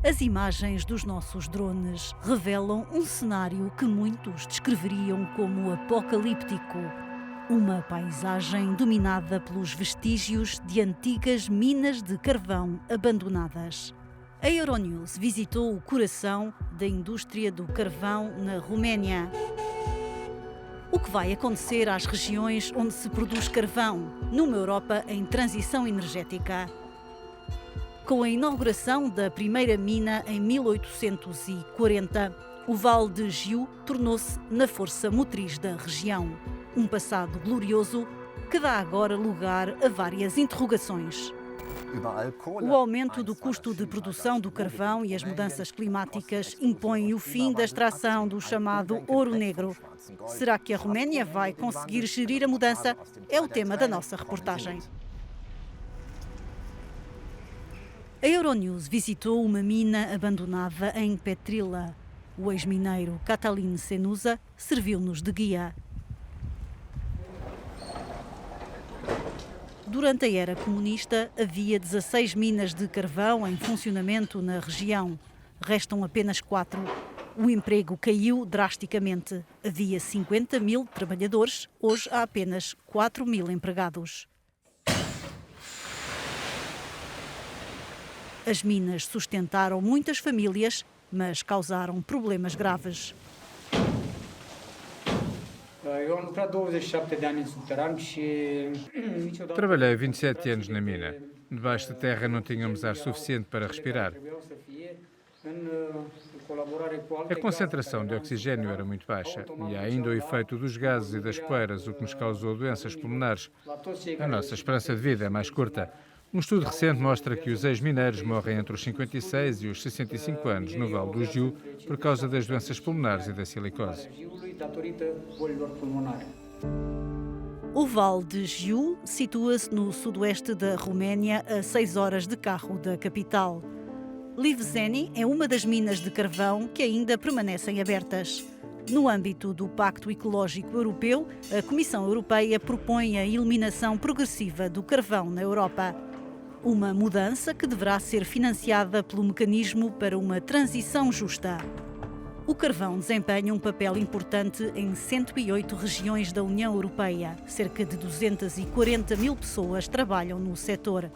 As imagens dos nossos drones revelam um cenário que muitos descreveriam como apocalíptico. Uma paisagem dominada pelos vestígios de antigas minas de carvão abandonadas. A Euronews visitou o coração da indústria do carvão na Roménia. O que vai acontecer às regiões onde se produz carvão, numa Europa em transição energética? Com a inauguração da primeira mina em 1840, o Vale de Jiu tornou-se na força motriz da região. Um passado glorioso que dá agora lugar a várias interrogações. O aumento do custo de produção do carvão e as mudanças climáticas impõem o fim da extração do chamado ouro negro. Será que a Roménia vai conseguir gerir a mudança? É o tema da nossa reportagem. A Euronews visitou uma mina abandonada em Petrila. O ex-mineiro Catalin Senusa serviu-nos de guia. Durante a era comunista, havia 16 minas de carvão em funcionamento na região. Restam apenas 4. O emprego caiu drasticamente. Havia 50 mil trabalhadores, hoje há apenas 4 mil empregados. As minas sustentaram muitas famílias, mas causaram problemas graves. Trabalhei 27 anos na mina. Debaixo da terra não tínhamos ar suficiente para respirar. A concentração de oxigênio era muito baixa e há ainda o efeito dos gases e das poeiras, o que nos causou doenças pulmonares. A nossa esperança de vida é mais curta. Um estudo recente mostra que os ex-mineiros morrem entre os 56 e os 65 anos no Vale do Jiu por causa das doenças pulmonares e da silicose. O Vale de Jiu situa-se no sudoeste da Roménia, a 6 horas de carro da capital. Livzeni é uma das minas de carvão que ainda permanecem abertas. No âmbito do Pacto Ecológico Europeu, a Comissão Europeia propõe a eliminação progressiva do carvão na Europa. Uma mudança que deverá ser financiada pelo Mecanismo para uma Transição Justa. O carvão desempenha um papel importante em 108 regiões da União Europeia. Cerca de 240 mil pessoas trabalham no setor.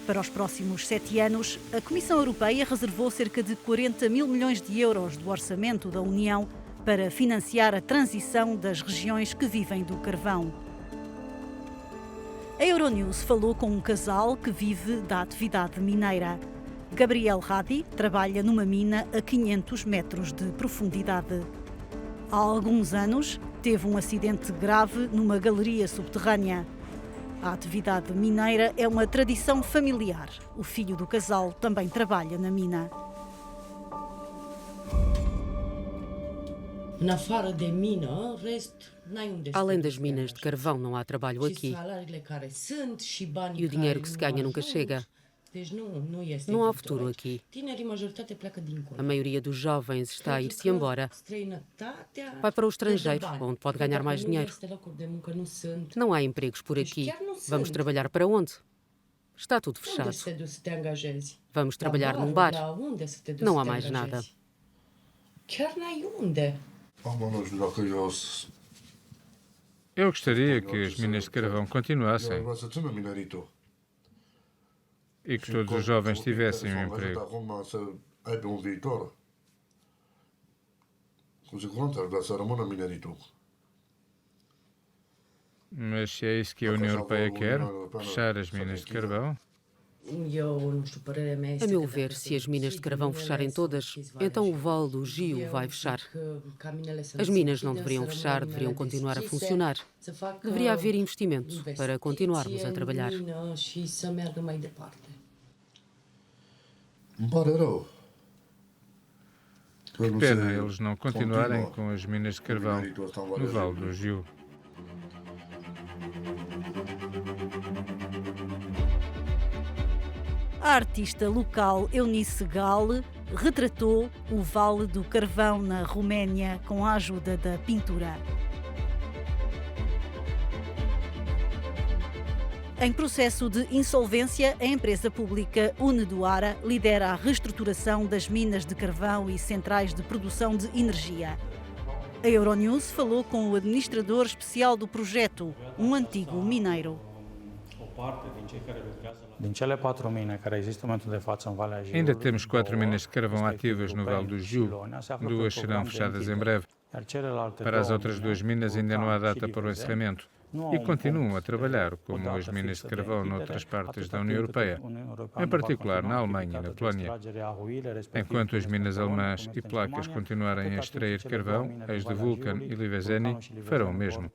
Para os próximos 7 anos, a Comissão Europeia reservou cerca de 40 mil milhões de euros do orçamento da União para financiar a transição das regiões que vivem do carvão. A Euronews falou com um casal que vive da atividade mineira. Gabriel Radi trabalha numa mina a 500 metros de profundidade. Há alguns anos, teve um acidente grave numa galeria subterrânea. A atividade mineira é uma tradição familiar. O filho do casal também trabalha na mina. Além das minas de carvão, não há trabalho aqui. E o dinheiro que se ganha nunca chega. Não há futuro aqui. A maioria dos jovens está a ir-se embora. Vai para o estrangeiro, onde pode ganhar mais dinheiro. Não há empregos por aqui. Vamos trabalhar para onde? Está tudo fechado. Vamos trabalhar num bar. Não há mais nada. Eu gostaria que as minas de carvão continuassem e que todos os jovens tivessem um emprego. Mas se é isso que a União Europeia quer, fechar as minas de carvão? A meu ver, se as minas de carvão fecharem todas, então o Vale do Jiu vai fechar. As minas não deveriam fechar, deveriam continuar a funcionar. Deveria haver investimento para continuarmos a trabalhar. Que pena eles não continuarem com as minas de carvão no Vale do Jiu. A artista local Eunice Gale retratou o Vale do Carvão na Roménia com a ajuda da pintura. Em processo de insolvência, a empresa pública Unedoara lidera a reestruturação das minas de carvão e centrais de produção de energia. A Euronews falou com o administrador especial do projeto, um antigo mineiro. Ainda temos 4 minas de carvão ativas no Vale do Jiu. 2 serão fechadas em breve. Para as outras 2 minas ainda não há data para o encerramento. E continuam a trabalhar, como as minas de carvão noutras partes da União Europeia, em particular na Alemanha e na Polónia. Enquanto as minas alemãs e polacas continuarem a extrair carvão, as de Vulcan e Livezeni farão o mesmo.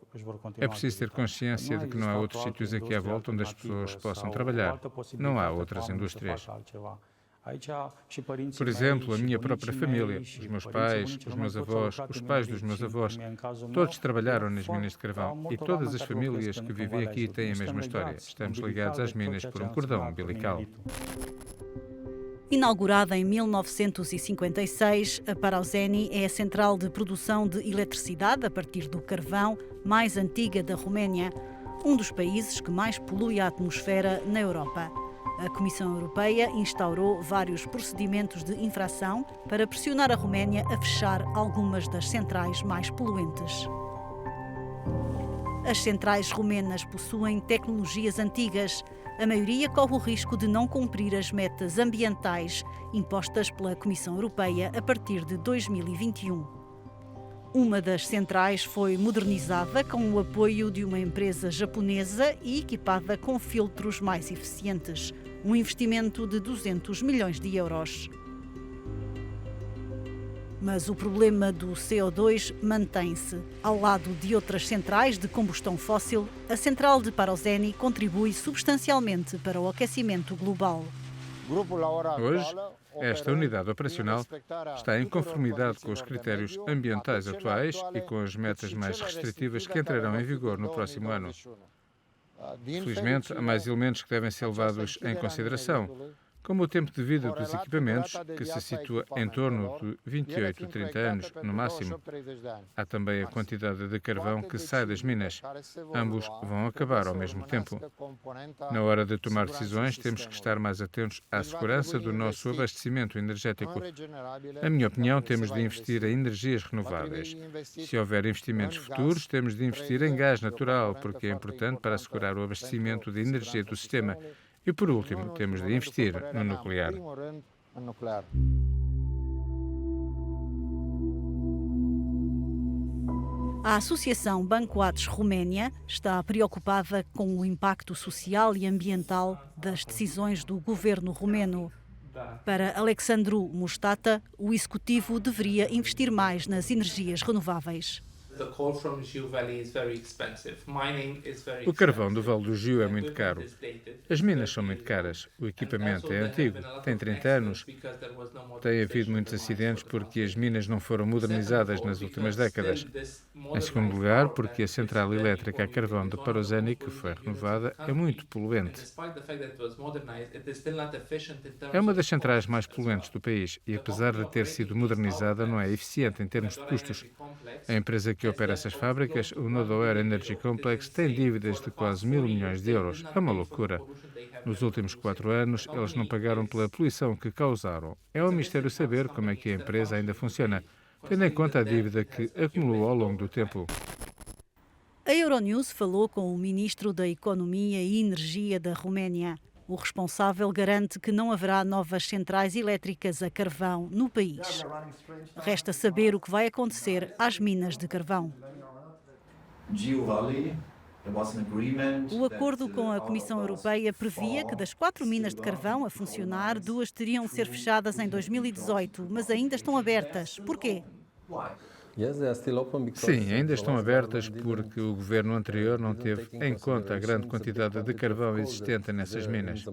É preciso ter consciência de que não há outros sítios aqui à volta onde as pessoas possam trabalhar. Não há outras indústrias. Por exemplo, a minha própria família, os meus pais, os meus avós, os pais dos meus avós, todos trabalharam nas minas de carvão e todas as famílias que vivem aqui têm a mesma história. Estamos ligados às minas por um cordão umbilical. Inaugurada em 1956, a Parauzeni é a central de produção de eletricidade a partir do carvão mais antiga da Roménia, um dos países que mais polui a atmosfera na Europa. A Comissão Europeia instaurou vários procedimentos de infração para pressionar a Roménia a fechar algumas das centrais mais poluentes. As centrais romenas possuem tecnologias antigas. A maioria corre o risco de não cumprir as metas ambientais impostas pela Comissão Europeia a partir de 2021. Uma das centrais foi modernizada com o apoio de uma empresa japonesa e equipada com filtros mais eficientes. Um investimento de 200 milhões de euros. Mas o problema do CO2 mantém-se. Ao lado de outras centrais de combustão fóssil, a central de Parauzeni contribui substancialmente para o aquecimento global. Hoje, esta unidade operacional está em conformidade com os critérios ambientais atuais e com as metas mais restritivas que entrarão em vigor no próximo ano. Felizmente, há mais elementos que devem ser levados em consideração, como o tempo de vida dos equipamentos, que se situa em torno de 28 a 30 anos, no máximo. Há também a quantidade de carvão que sai das minas. Ambos vão acabar ao mesmo tempo. Na hora de tomar decisões, temos que estar mais atentos à segurança do nosso abastecimento energético. Na minha opinião, temos de investir em energias renováveis. Se houver investimentos futuros, temos de investir em gás natural, porque é importante para assegurar o abastecimento de energia do sistema. E, por último, temos de investir no nuclear. A Associação Bancoates Roménia está preocupada com o impacto social e ambiental das decisões do governo romeno. Para Alexandru Mustata, o executivo deveria investir mais nas energias renováveis. O carvão do Vale do Jiu é muito caro. As minas são muito caras. O equipamento é antigo, tem 30 anos. Tem havido muitos acidentes porque as minas não foram modernizadas nas últimas décadas. Em segundo lugar, porque a central elétrica a carvão de Parauzeni, que foi renovada, é muito poluente. É uma das centrais mais poluentes do país e, apesar de ter sido modernizada, não é eficiente em termos de custos. A empresa que opera essas fábricas, o Nodoer Energy Complex, tem dívidas de quase 1.000 milhões de euros. É uma loucura. Nos últimos 4 anos, eles não pagaram pela poluição que causaram. É um mistério saber como é que a empresa ainda funciona, tendo em conta a dívida que acumulou ao longo do tempo. A Euronews falou com o ministro da Economia e Energia da Roménia. O responsável garante que não haverá novas centrais elétricas a carvão no país. Resta saber o que vai acontecer às minas de carvão. O acordo com a Comissão Europeia previa que das 4 minas de carvão a funcionar, 2 teriam de ser fechadas em 2018, mas ainda estão abertas. Porquê? Sim, ainda estão abertas porque o governo anterior não teve em conta a grande quantidade de carvão existente nessas minas.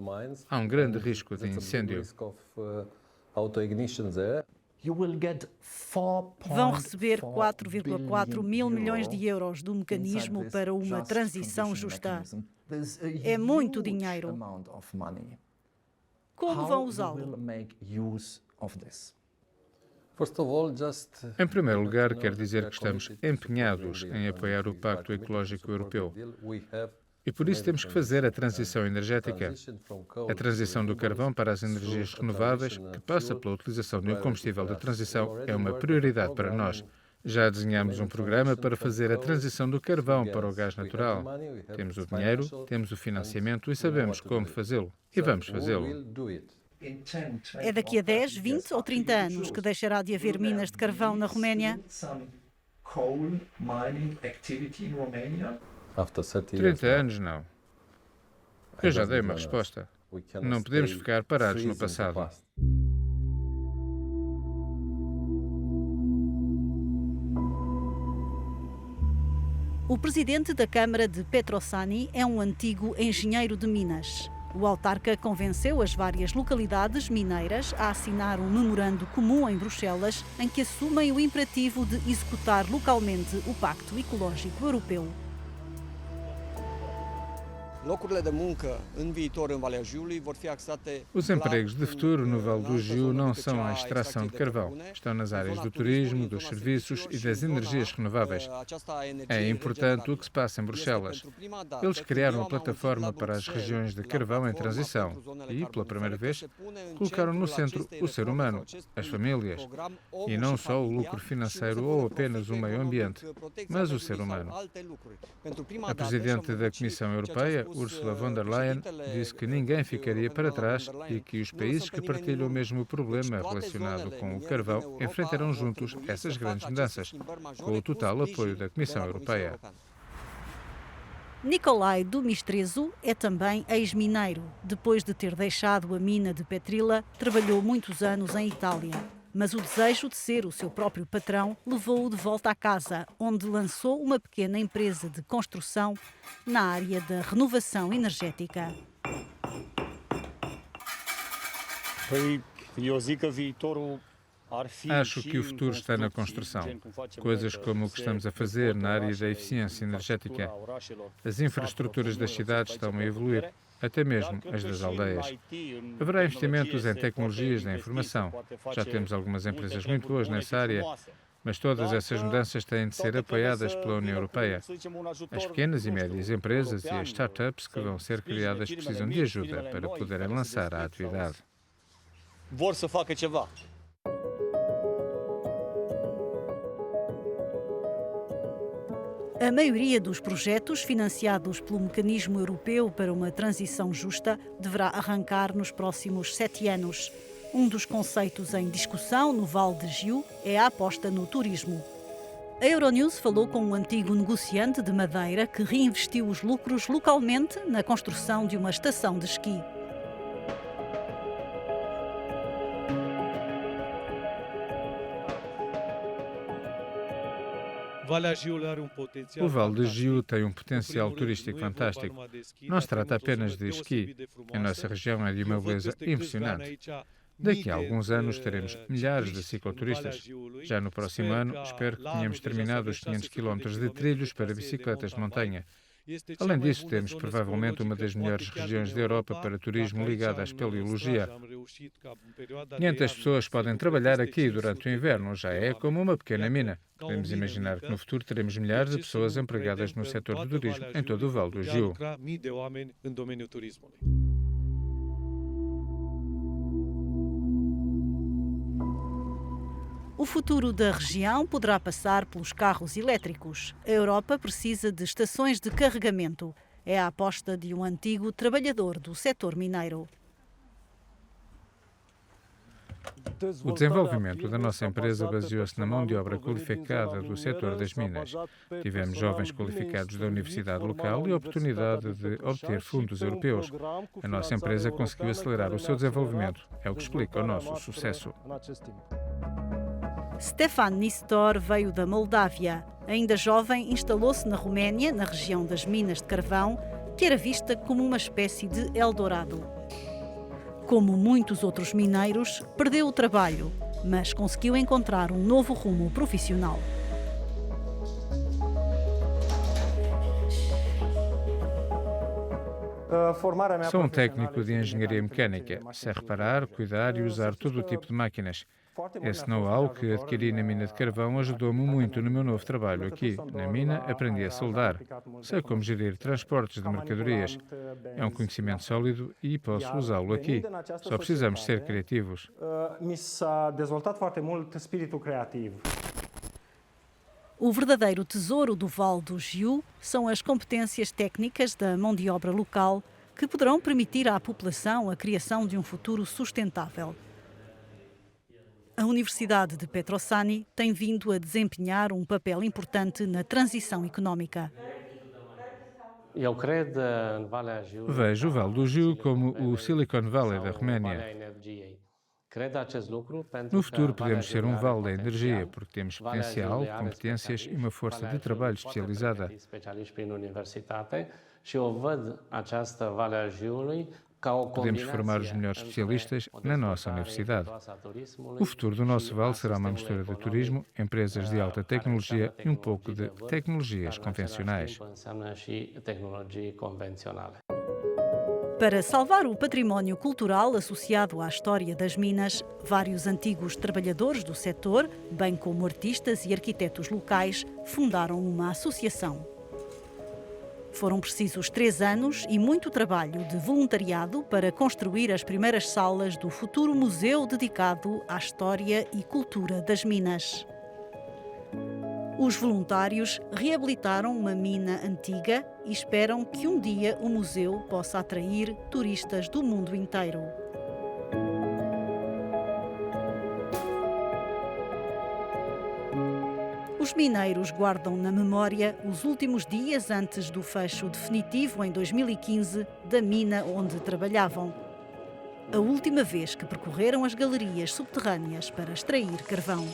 Há um grande risco de incêndio. Vão receber 4,4 mil milhões de euros do mecanismo para uma transição justa. É muito dinheiro. Como vão usá-lo? Em primeiro lugar, quero dizer que estamos empenhados em apoiar o Pacto Ecológico Europeu. E por isso temos que fazer a transição energética. A transição do carvão para as energias renováveis, que passa pela utilização de um combustível de transição, é uma prioridade para nós. Já desenhamos um programa para fazer a transição do carvão para o gás natural. Temos o dinheiro, temos o financiamento e sabemos como fazê-lo. E vamos fazê-lo. É daqui a 10, 20 ou 30 anos que deixará de haver minas de carvão na Roménia? 30 anos, não. Eu já dei uma resposta. Não podemos ficar parados no passado. O presidente da Câmara de Petroșani é um antigo engenheiro de minas. O autarca convenceu as várias localidades mineiras a assinar um memorando comum em Bruxelas em que assumem o imperativo de executar localmente o Pacto Ecológico Europeu. Os empregos de futuro no Vale do Jiu não são a extração de carvão. Estão nas áreas do turismo, dos serviços e das energias renováveis. É importante o que se passa em Bruxelas. Eles criaram uma plataforma para as regiões de carvão em transição e, pela primeira vez, colocaram no centro o ser humano, as famílias, e não só o lucro financeiro ou apenas o meio ambiente, mas o ser humano. A presidente da Comissão Europeia, Ursula von der Leyen, disse que ninguém ficaria para trás e que os países que partilham o mesmo problema relacionado com o carvão enfrentarão juntos essas grandes mudanças, com o total apoio da Comissão Europeia. Nicolae Dumistrezu é também ex-mineiro. Depois de ter deixado a mina de Petrila, trabalhou muitos anos em Itália. Mas o desejo de ser o seu próprio patrão levou-o de volta à casa, onde lançou uma pequena empresa de construção na área da renovação energética. Acho que o futuro está na construção. Coisas como o que estamos a fazer na área da eficiência energética. As infraestruturas das cidades estão a evoluir, até mesmo as das aldeias. Haverá investimentos em tecnologias da informação. Já temos algumas empresas muito boas nessa área, mas todas essas mudanças têm de ser apoiadas pela União Europeia. As pequenas e médias empresas e as startups que vão ser criadas precisam de ajuda para poderem lançar a atividade. A maioria dos projetos financiados pelo Mecanismo Europeu para uma Transição Justa deverá arrancar nos próximos 7 anos. Um dos conceitos em discussão no Vale de Jiu é a aposta no turismo. A Euronews falou com um antigo negociante de madeira que reinvestiu os lucros localmente na construção de uma estação de esqui. O Vale de Jiu tem um potencial turístico fantástico. Não se trata apenas de esqui. A nossa região é de uma beleza impressionante. Daqui a alguns anos teremos milhares de cicloturistas. Já no próximo ano, espero que tenhamos terminado os 500 km de trilhos para bicicletas de montanha. Além disso, temos provavelmente uma das melhores regiões da Europa para turismo ligado à espeleologia. 500 pessoas podem trabalhar aqui durante o inverno, já é como uma pequena mina. Podemos imaginar que no futuro teremos milhares de pessoas empregadas no setor do turismo em todo o Vale do Jiu. O futuro da região poderá passar pelos carros elétricos. A Europa precisa de estações de carregamento. É a aposta de um antigo trabalhador do setor mineiro. O desenvolvimento da nossa empresa baseou-se na mão de obra qualificada do setor das minas. Tivemos jovens qualificados da universidade local e a oportunidade de obter fundos europeus. A nossa empresa conseguiu acelerar o seu desenvolvimento. É o que explica o nosso sucesso. Stefan Nistor veio da Moldávia. Ainda jovem, instalou-se na Roménia, na região das minas de carvão, que era vista como uma espécie de Eldorado. Como muitos outros mineiros, perdeu o trabalho, mas conseguiu encontrar um novo rumo profissional. Sou um técnico de engenharia mecânica. Sei reparar, cuidar e usar todo o tipo de máquinas. Esse know-how que adquiri na mina de carvão ajudou-me muito no meu novo trabalho aqui. Na mina aprendi a soldar. Sei como gerir transportes de mercadorias. É um conhecimento sólido e posso usá-lo aqui. Só precisamos ser criativos. Mi s-a dezvoltat foarte mult spiritul creativ. O verdadeiro tesouro do Vale do Jiu são as competências técnicas da mão de obra local que poderão permitir à população a criação de um futuro sustentável. A Universidade de Petroșani tem vindo a desempenhar um papel importante na transição económica. Vejo o Vale do Jiu como o Silicon Valley da Roménia. No futuro podemos ser um vale da energia, porque temos potencial, competências e uma força de trabalho especializada. Podemos formar os melhores especialistas na nossa universidade. O futuro do nosso vale será uma mistura de turismo, empresas de alta tecnologia e um pouco de tecnologias convencionais. Para salvar o património cultural associado à história das minas, vários antigos trabalhadores do setor, bem como artistas e arquitetos locais, fundaram uma associação. Foram precisos 3 anos e muito trabalho de voluntariado para construir as primeiras salas do futuro museu dedicado à história e cultura das minas. Os voluntários reabilitaram uma mina antiga e esperam que um dia o museu possa atrair turistas do mundo inteiro. Os mineiros guardam na memória os últimos dias antes do fecho definitivo em 2015 da mina onde trabalhavam. A última vez que percorreram as galerias subterrâneas para extrair carvão.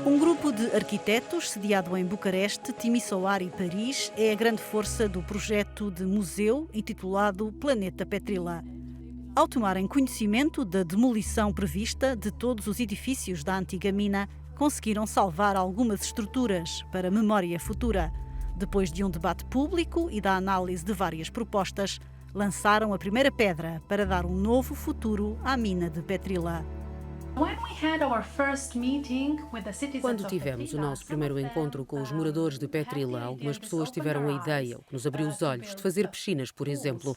Um grupo de arquitetos sediado em Bucareste, Timisoara e Paris é a grande força do projeto de museu intitulado Planeta Petrila. Ao tomarem conhecimento da demolição prevista de todos os edifícios da antiga mina, conseguiram salvar algumas estruturas para memória futura. Depois de um debate público e da análise de várias propostas, lançaram a primeira pedra para dar um novo futuro à mina de Petrila. Quando tivemos o nosso primeiro encontro com os moradores de Petrila, algumas pessoas tiveram a ideia, o que nos abriu os olhos, de fazer piscinas, por exemplo.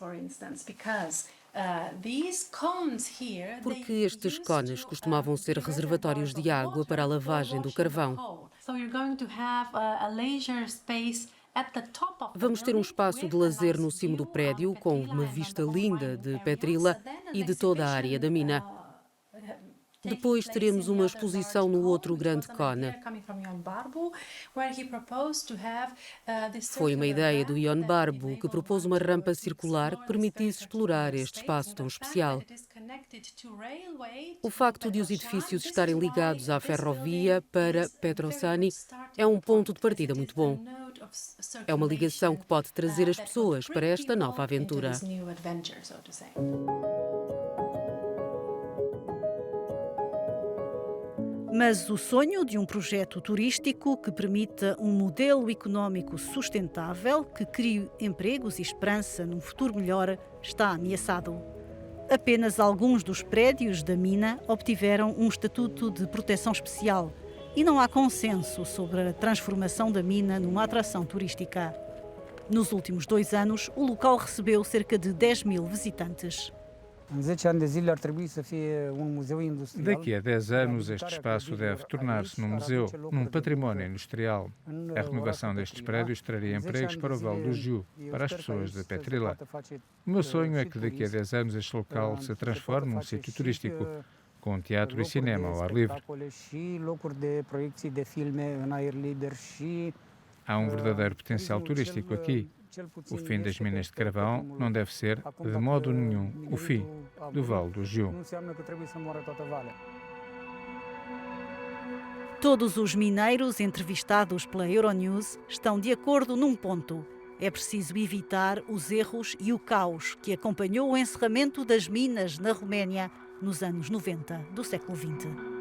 Porque estes cones costumavam ser reservatórios de água para a lavagem do carvão. Vamos ter um espaço de lazer no cimo do prédio, com uma vista linda de Petrila e de toda a área da mina. Depois teremos uma exposição no outro grande cone. Foi uma ideia do Ion Barbu, que propôs uma rampa circular que permitisse explorar este espaço tão especial. O facto de os edifícios estarem ligados à ferrovia para Petroșani é um ponto de partida muito bom. É uma ligação que pode trazer as pessoas para esta nova aventura. Mas o sonho de um projeto turístico que permita um modelo económico sustentável, que crie empregos e esperança num futuro melhor, está ameaçado. Apenas alguns dos prédios da mina obtiveram um estatuto de proteção especial e não há consenso sobre a transformação da mina numa atração turística. Nos últimos 2 anos, o local recebeu cerca de 10.000 visitantes. Daqui a 10 anos, este espaço deve tornar-se num museu, num património industrial. A renovação destes prédios traria empregos para o Vale do Jiu, para as pessoas de Petrila. O meu sonho é que daqui a 10 anos este local se transforme num sítio turístico, com teatro e cinema ao ar livre. Há um verdadeiro potencial turístico aqui. O fim das minas de carvão não deve ser, de modo nenhum, o fim do Vale do Jiu. Todos os mineiros entrevistados pela Euronews estão de acordo num ponto. É preciso evitar os erros e o caos que acompanhou o encerramento das minas na Roménia nos anos 90 do século XX.